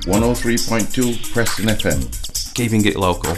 103.2 Preston FM. Keeping it local.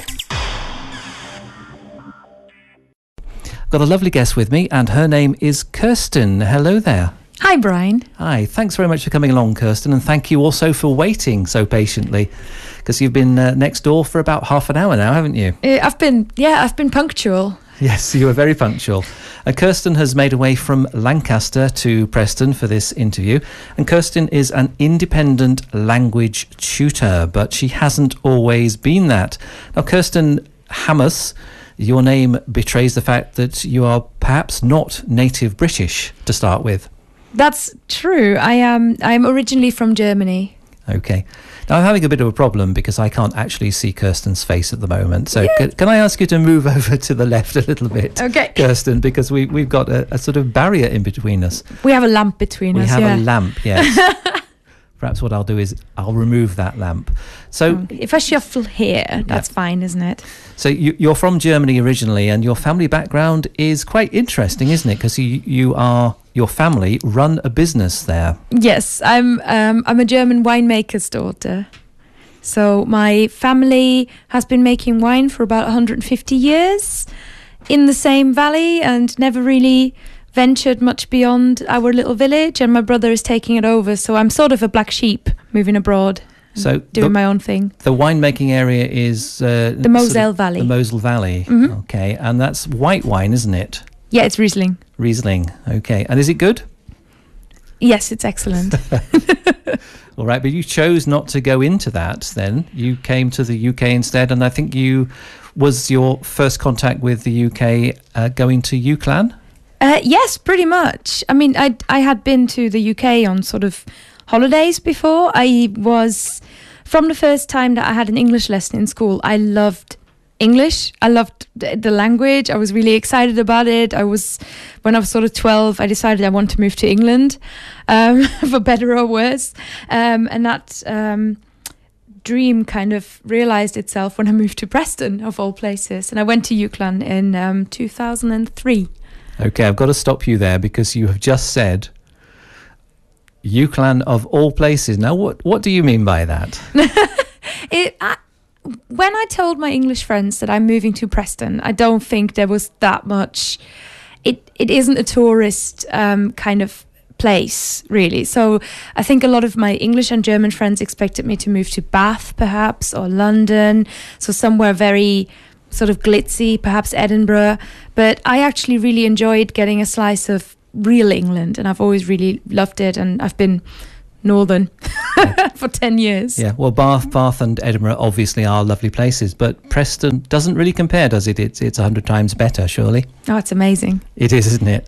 Got a lovely guest with me, and her name is Kerstin. Hello there. Hi, Brian. Hi, thanks very much for coming along, Kerstin, and thank you also for waiting so patiently, because you've been next door for about half an hour now, haven't you? I've been punctual. Yes, you were very punctual. And Kerstin has made her way from Lancaster to Preston for this interview. And Kerstin is an independent language tutor, but she hasn't always been that. Now, Kerstin Hammes, your name betrays the fact that you are perhaps not native British to start with. That's true. I'm originally from Germany. Okay. Now, I'm having a bit of a problem because I can't actually see Kerstin's face at the moment. So can I ask you to move over to the left a little bit, okay, Kerstin, because we've got a sort of barrier in between us. We have a lamp between us. We have a lamp, yes. Perhaps what I'll do is I'll remove that lamp. So if I shuffle here, that's fine, isn't it? So you're from Germany originally, and your family background is quite interesting, isn't it? Because your family run a business there. Yes, I'm a German winemaker's daughter. So my family has been making wine for about 150 years in the same valley and never really ventured much beyond our little village, and my brother is taking it over. So I'm sort of a black sheep moving abroad. So doing my own thing. The winemaking area is the Moselle Valley. The Moselle Valley. Mm-hmm. Okay, and that's white wine, isn't it? Yeah, it's Riesling. Riesling. Okay, and is it good? Yes, it's excellent. All right, but you chose not to go into that. Then you came to the UK instead, and I think was your first contact with the UK going to UCLan. Yes, pretty much. I mean, I had been to the UK on sort of holidays before. I was, from the first time that I had an English lesson in school, I loved English. I loved the language. I was really excited about it. When I was sort of 12, I decided I want to move to England, for better or worse. And that dream kind of realised itself when I moved to Preston, of all places. And I went to UCLan in 2003. Okay, I've got to stop you there because you have just said UCLan of all places. Now, what do you mean by that? When I told my English friends that I'm moving to Preston, I don't think there was that much. It isn't a tourist kind of place, really. So I think a lot of my English and German friends expected me to move to Bath, perhaps, or London. So somewhere very sort of glitzy, perhaps Edinburgh. But I actually really enjoyed getting a slice of real England, and I've always really loved it, and I've been northern for 10 years. Yeah, well, Bath and Edinburgh obviously are lovely places, but Preston doesn't really compare, does it? It's 100 times better, surely. Oh, it's amazing. It is, isn't it?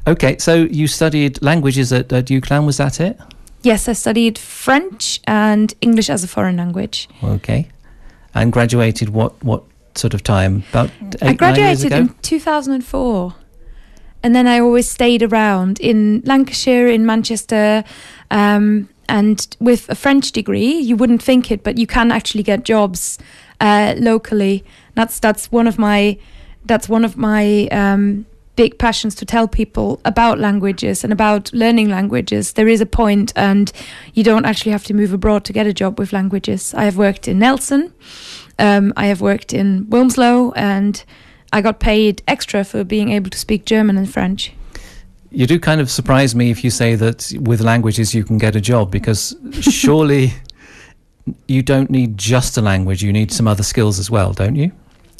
Okay, so you studied languages at UCLan, was that it? Yes, I studied French and English as a foreign language. Okay, and graduated what sort of time? About 8-9 I graduated years ago? in 2004. And then I always stayed around in Lancashire, in Manchester, and with a French degree, you wouldn't think it, but you can actually get jobs locally. That's one of my big passions, to tell people about languages and about learning languages. There is a point, and you don't actually have to move abroad to get a job with languages. I have worked in Nelson, I have worked in Wilmslow, and I got paid extra for being able to speak German and French. You do kind of surprise me if you say that with languages you can get a job, because surely you don't need just a language, you need some other skills as well, don't you?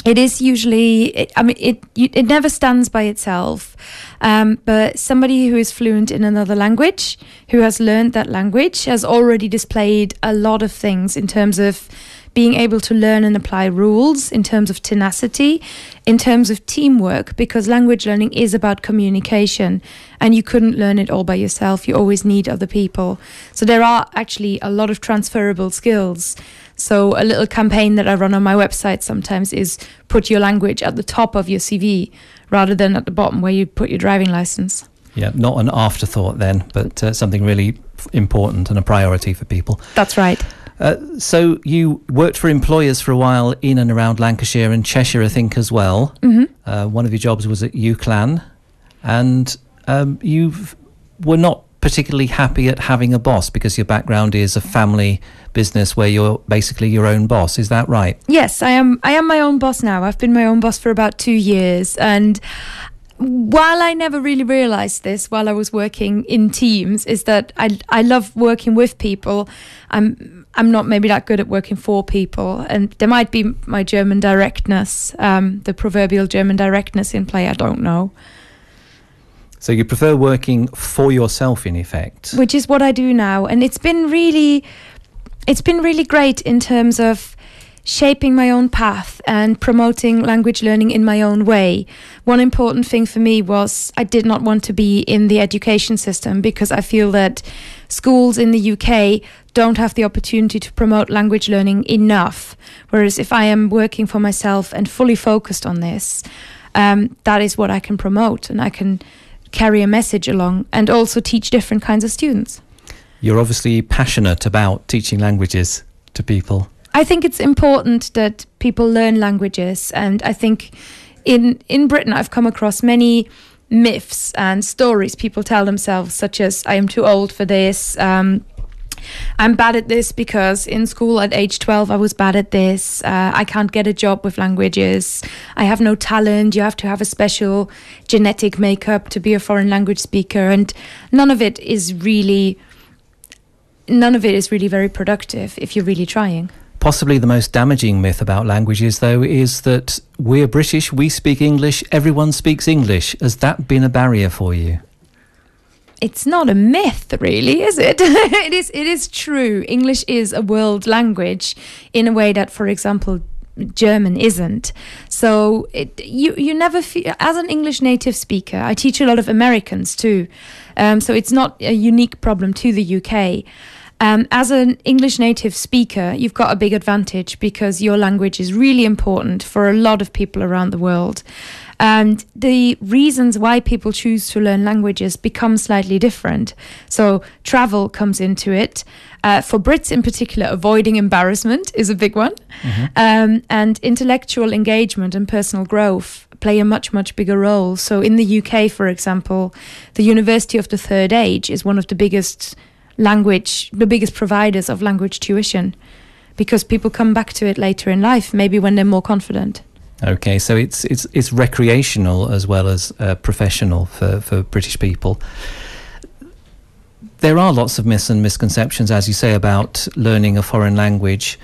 It is usually, it never stands by itself, but somebody who is fluent in another language, who has learned that language, has already displayed a lot of things in terms of being able to learn and apply rules, in terms of tenacity, in terms of teamwork, because language learning is about communication, and you couldn't learn it all by yourself. You always need other people. So there are actually a lot of transferable skills. So a little campaign that I run on my website sometimes is put your language at the top of your CV rather than at the bottom where you put your driving license. Yeah, not an afterthought then, but something really important and a priority for people. That's right. So you worked for employers for a while in and around Lancashire and Cheshire, I think, as well. Mm-hmm. One of your jobs was at UCLan, and you were not particularly happy at having a boss because your background is a family business where you're basically your own boss. Is that right? Yes, I am my own boss now. I've been my own boss for about 2 years, and while I never really realized this while I was working in teams, is that I love working with people. I'm not maybe that good at working for people, and there might be my German directness, the proverbial German directness in play. I don't know. So you prefer working for yourself, in effect, which is what I do now, and it's been really great in terms of shaping my own path and promoting language learning in my own way. One important thing for me was I did not want to be in the education system because I feel that schools in the UK don't have the opportunity to promote language learning enough. Whereas if I am working for myself and fully focused on this, that is what I can promote, and I can carry a message along and also teach different kinds of students. You're obviously passionate about teaching languages to people. I think it's important that people learn languages, and I think in Britain I've come across many myths and stories people tell themselves, such as I am too old for this, I'm bad at this because in school at age 12 I was bad at this, I can't get a job with languages, I have no talent, you have to have a special genetic makeup to be a foreign language speaker, and none of it is really very productive if you're really trying. Possibly the most damaging myth about languages, though, is that we're British, we speak English, everyone speaks English. Has that been a barrier for you? It's not a myth, really, is it? It is true. English is a world language in a way that, for example, German isn't. So you never feel, as an English native speaker, I teach a lot of Americans too. So it's not a unique problem to the UK. As an English native speaker, you've got a big advantage because your language is really important for a lot of people around the world. And the reasons why people choose to learn languages become slightly different. So travel comes into it. For Brits in particular, avoiding embarrassment is a big one. Mm-hmm. And intellectual engagement and personal growth play a much, much bigger role. So in the UK, for example, the University of the Third Age is one of the biggest providers of language tuition, because people come back to it later in life, maybe when they're more confident. Okay, so it's recreational as well as professional for British people. There are lots of myths and misconceptions, as you say, about learning a foreign language.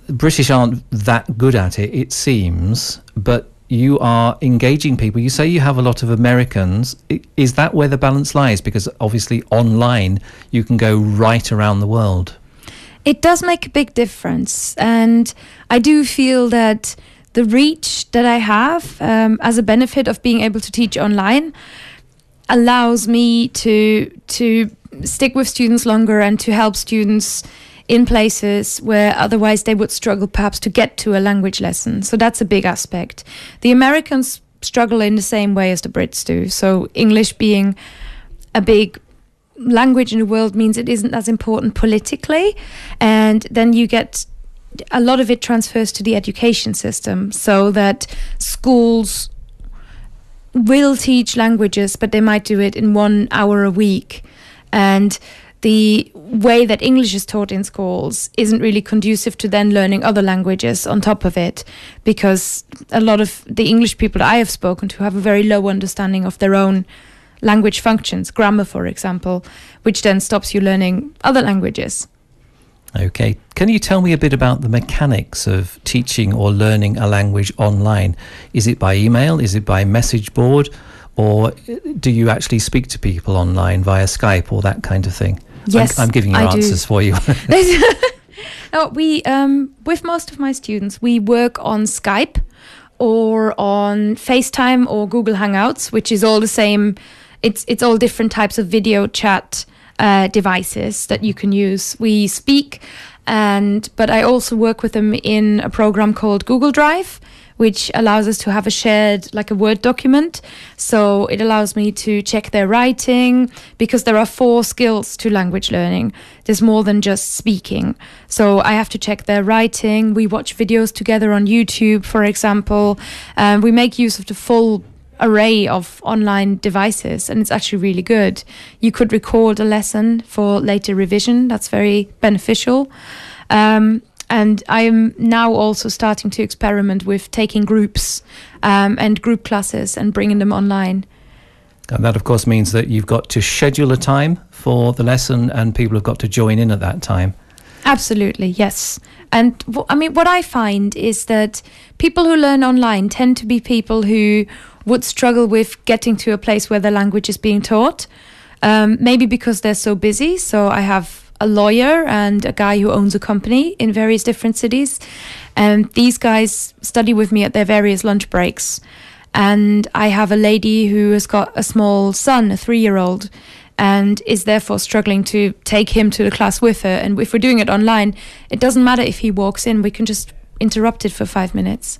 British aren't that good at it, it seems, but you are engaging people. You say you have a lot of Americans. Is that where the balance lies? Because obviously online you can go right around the world. It does make a big difference, and I do feel that the reach that I have as a benefit of being able to teach online allows me to stick with students longer and to help students in places where otherwise they would struggle perhaps to get to a language lesson. So that's a big aspect. The Americans struggle in the same way as the Brits do. So English being a big language in the world means it isn't as important politically, and then you get a lot of it transfers to the education system, so that schools will teach languages, but they might do it in 1 hour a week, and the way that English is taught in schools isn't really conducive to then learning other languages on top of it, because a lot of the English people that I have spoken to have a very low understanding of their own language functions, grammar, for example, which then stops you learning other languages. Okay. Can you tell me a bit about the mechanics of teaching or learning a language online? Is it by email? Is it by message board? Or do you actually speak to people online via Skype or that kind of thing? Yes, I'm giving you answers for you. No, we with most of my students, we work on Skype or on FaceTime or Google Hangouts, which is all the same. It's all different types of video chat devices that you can use. We speak, but I also work with them in a program called Google Drive, which allows us to have a shared, like a Word document. So it allows me to check their writing, because there are 4 skills to language learning. There's more than just speaking. So I have to check their writing. We watch videos together on YouTube, for example. We make use of the full array of online devices, and it's actually really good. You could record a lesson for later revision. That's very beneficial. And I'm now also starting to experiment with taking groups and group classes and bringing them online. And that, of course, means that you've got to schedule a time for the lesson and people have got to join in at that time. Absolutely, yes. And what I find is that people who learn online tend to be people who would struggle with getting to a place where the language is being taught, maybe because they're so busy. So I have a lawyer and a guy who owns a company in various different cities, and these guys study with me at their various lunch breaks. And I have a lady who has got a small son, a 3-year-old, and is therefore struggling to take him to the class with her. And if we're doing it online, it doesn't matter if he walks in, we can just interrupt it for 5 minutes.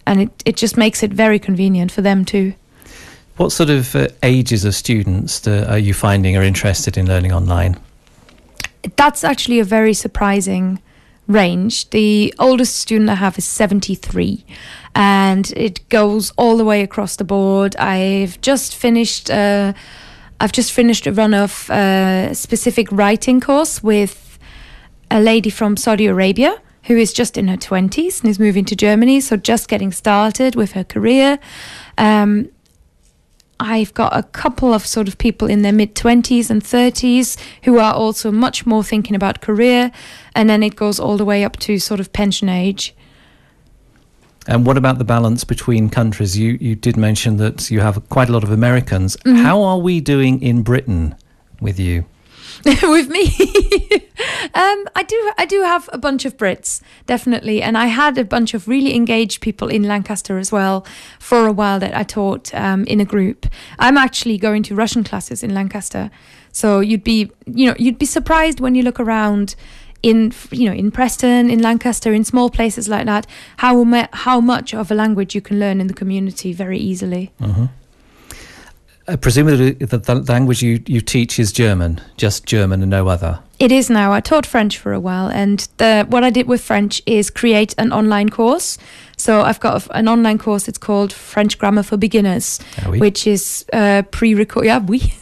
And it just makes it very convenient for them too. What sort of ages of students are you finding are interested in learning online? That's actually a very surprising range. The oldest student I have is 73, and it goes all the way across the board. I've just finished a run of a specific writing course with a lady from Saudi Arabia who is just in her 20s and is moving to Germany, so just getting started with her career. I've got a couple of sort of people in their mid-20s and 30s who are also much more thinking about career, and then it goes all the way up to sort of pension age. And what about the balance between countries? You did mention that you have quite a lot of Americans. Mm-hmm. How are we doing in Britain with you? With me? I do have a bunch of Brits, definitely. And I had a bunch of really engaged people in Lancaster as well for a while that I taught in a group. I'm actually going to Russian classes in Lancaster. So you'd be surprised when you look around in Preston, in Lancaster, in small places like that, how much of a language you can learn in the community very easily. Mm-hmm. Presumably the language you teach is German, just German and no other. It is now. I taught French for a while, and what I did with French is create an online course. So I've got an online course. It's called French Grammar for Beginners, oui. Which is pre-recorded. Yeah, oui.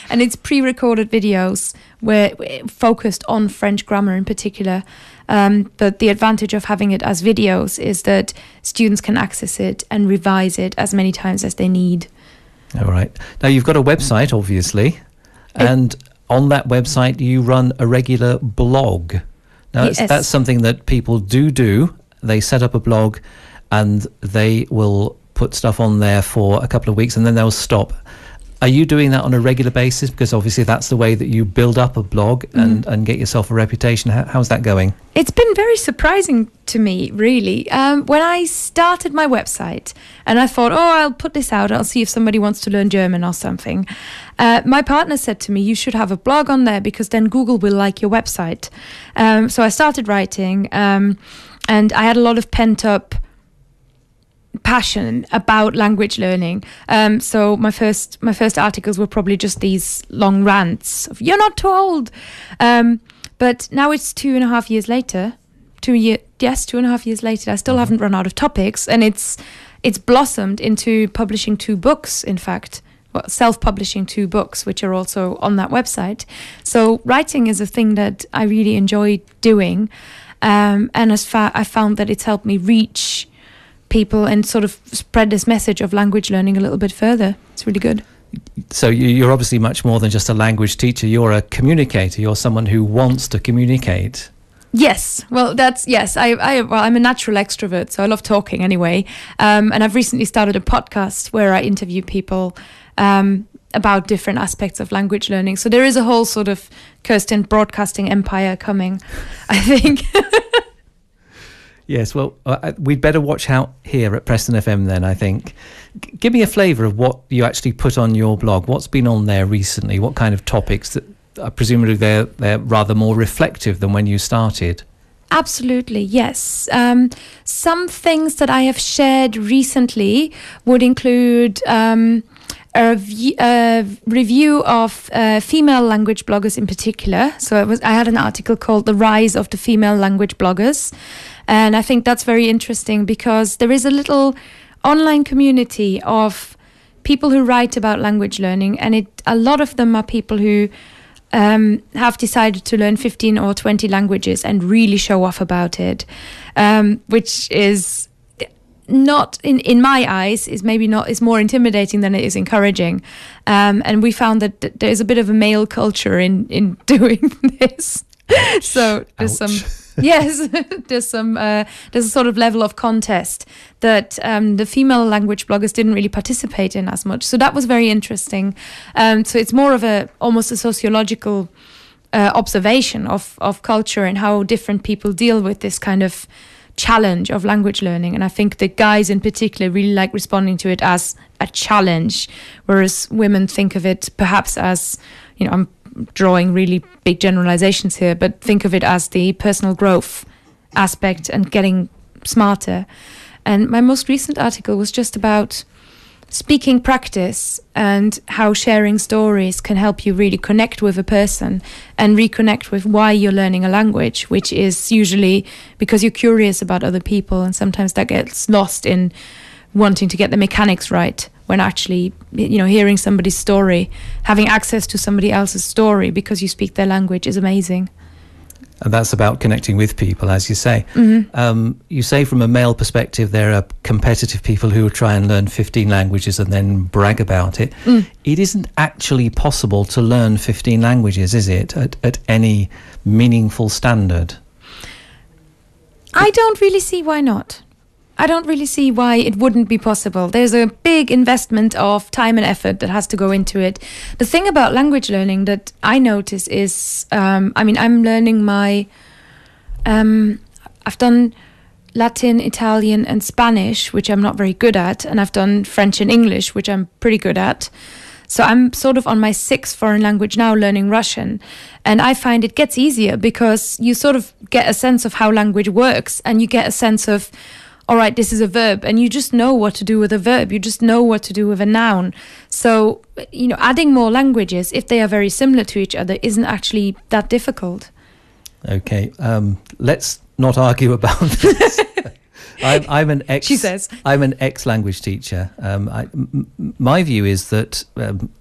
And it's pre-recorded videos where focused on French grammar in particular. But the advantage of having it as videos is that students can access it and revise it as many times as they need. All right. Now, you've got a website, obviously, and on that website you run a regular blog. Now, yes. That's something that people do. They set up a blog and they will put stuff on there for a couple of weeks and then they'll stop. Are you doing that on a regular basis? Because obviously that's the way that you build up a blog and get yourself a reputation. How's that going? It's been very surprising to me, really. When I started my website and I thought, I'll put this out, I'll see if somebody wants to learn German or something. My partner said to me, you should have a blog on there because then Google will like your website. So I started writing and I had a lot of pent-up passion about language learning. So my first articles were probably just these long rants of, you're not too old. But now it's 2.5 years later. 2.5 years later, I still haven't run out of topics, and it's blossomed into publishing 2 books, in fact. Well, self-publishing 2 books, which are also on that website. So writing is a thing that I really enjoy doing. And I found that it's helped me reach people and sort of spread this message of language learning a little bit further. It's really good. So you're obviously much more than just a language teacher. You're a communicator. You're someone who wants to communicate. Yes. Well, I'm a natural extrovert, so I love talking anyway. And I've recently started a podcast where I interview people about different aspects of language learning. So there is a whole sort of Kerstin broadcasting empire coming, I think. Yes, well, we'd better watch out here at Preston FM then, I think. Give me a flavour of what you actually put on your blog. What's been on there recently? What kind of topics? Presumably they're rather more reflective than when you started. Absolutely, yes. Some things that I have shared recently would include a review of female language bloggers in particular. So I had an article called The Rise of the Female Language Bloggers. And I think that's very interesting because there is a little online community of people who write about language learning, and a lot of them are people who have decided to learn 15 or 20 languages and really show off about it, which is not, in my eyes, is more intimidating than it is encouraging. And we found that there's a bit of a male culture in doing this. So there's some... Yes, there's a sort of level of contest that the female language bloggers didn't really participate in as much. So that was very interesting. So it's more of almost a sociological observation of culture and how different people deal with this kind of challenge of language learning. And I think the guys in particular really like responding to it as a challenge, whereas women think of it perhaps as, I'm drawing really big generalizations here, but think of it as the personal growth aspect and getting smarter. And my most recent article was just about speaking practice and how sharing stories can help you really connect with a person and reconnect with why you're learning a language, which is usually because you're curious about other people, and sometimes that gets lost in wanting to get the mechanics right, when actually, hearing somebody's story, having access to somebody else's story because you speak their language is amazing. And that's about connecting with people, as you say. Mm-hmm. You say from a male perspective, there are competitive people who try and learn 15 languages and then brag about it. It isn't actually possible to learn 15 languages, is it, at any meaningful standard? I don't really see why not. I don't really see why it wouldn't be possible. There's a big investment of time and effort that has to go into it. The thing about language learning that I notice is, I'm learning I've done Latin, Italian and Spanish, which I'm not very good at, and I've done French and English, which I'm pretty good at. So I'm sort of on my 6th foreign language now, learning Russian. And I find it gets easier because you sort of get a sense of how language works, and you get a sense of, all right, this is a verb, and you just know what to do with a verb. You just know what to do with a noun. So, adding more languages, if they are very similar to each other, isn't actually that difficult. Okay, let's not argue about this. I'm an ex-language teacher. My view is that,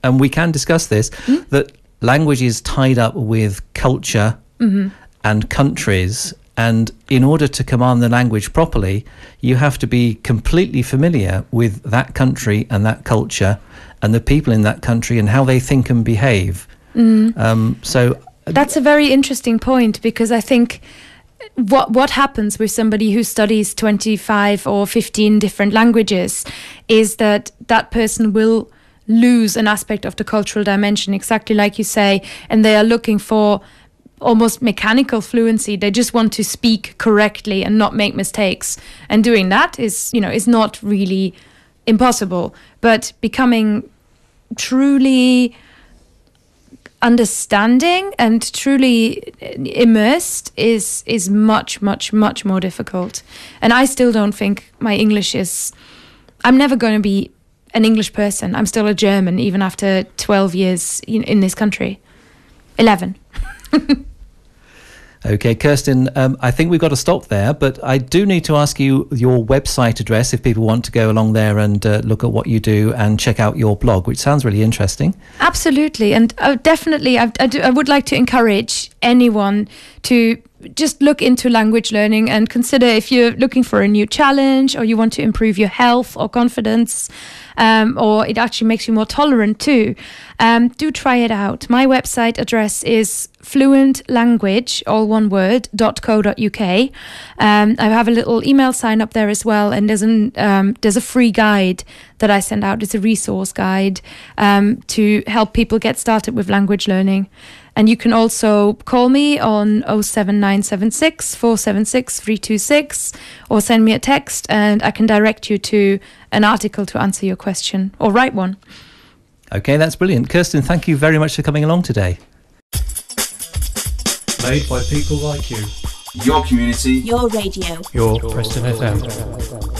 and we can discuss this, that language is tied up with culture and countries. And in order to command the language properly, you have to be completely familiar with that country and that culture and the people in that country and how they think and behave. So that's a very interesting point, because I think what happens with somebody who studies 25 or 15 different languages is that person will lose an aspect of the cultural dimension, exactly like you say, and they are looking for almost mechanical fluency. They just want to speak correctly and not make mistakes. And doing that is not really impossible. But becoming truly understanding and truly immersed is much, much, much more difficult. And I still don't think my English is... I'm never going to be an English person. I'm still a German, even after 12 years in this country. 11. Okay, Kerstin, I think we've got to stop there, but I do need to ask you your website address if people want to go along there and look at what you do and check out your blog, which sounds really interesting. Absolutely, and definitely I would like to encourage anyone to just look into language learning and consider if you're looking for a new challenge, or you want to improve your health or confidence, or it actually makes you more tolerant too. Do try it out. My website address is fluentlanguage, all one word, .co.uk. I have a little email sign up there as well, and there's a free guide that I send out. It's a resource guide to help people get started with language learning. And you can also call me on 07976 476 326, or send me a text and I can direct you to an article to answer your question, or write one. Okay, that's brilliant. Kerstin, thank you very much for coming along today. Made by people like you. Your community. Your radio. Your Preston FM.